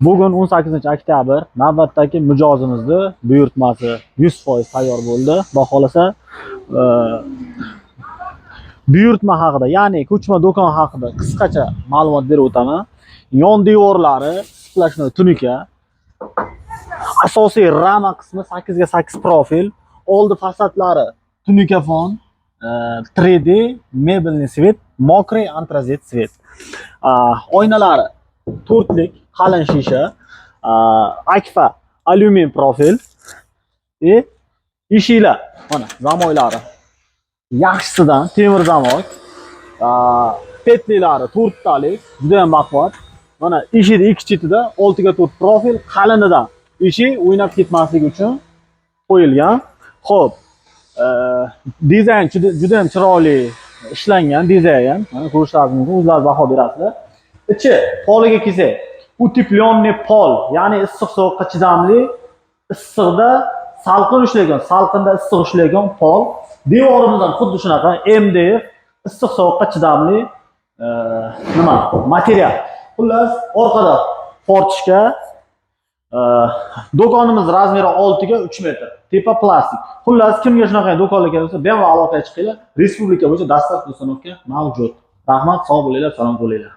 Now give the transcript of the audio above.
Bugun 18-oktyabr navbatdagi mijozimizni buyurtmasi 100% tayyor bo'ldi. Xudo xolasa buyurtma haqida, ya'ni ko'chma do'kon haqida qisqacha ma'lumot berib o'taman. Yon devorlari splashnoy tunika. Asosiy rama qismi 8 ga 8 profil. Oldi fasadlari tunika fon, 3D mebelniy svet, mokriy antrazit svet. Oynalari 4 lik qalin shisha, akfa alyumin profil, eshiklar mana zamoylari yaxshisidan temir zamok, petlilari 4 talik, juda ham baquvvat. Mana eshikni ikki chetida 6 ga 4 profil qalinidan eshik o'ynab ketmasligi uchun qo'yilgan. Xo'p, dizayn juda ham chiroyli ishlangan dizayn. Mana ko'rishlaringiz mumkin, o'zlari baho berasizlar. Ichi poliga kelsak, utepленный pol, ya'ni issiq sovuqqa chidamli, issiqda salqin ushlaydigan, salqinda issiq ushlaydigan pol. Devorimiz ham xuddi shunaqa MDF, issiq sovuqqa chidamli material. Xullas, orqada fortishka, do'konimiz razmeri 6 ga 3 metr, tepa plastik. Xullas, kimga shunaqa do'konlar kerak bo'lsa, bemalol aloqaga chiqinglar. Respublika bo'yicha dastlabki ustanovka mavjud. Rahmat, sog' bo'linglar, salom bo'linglar.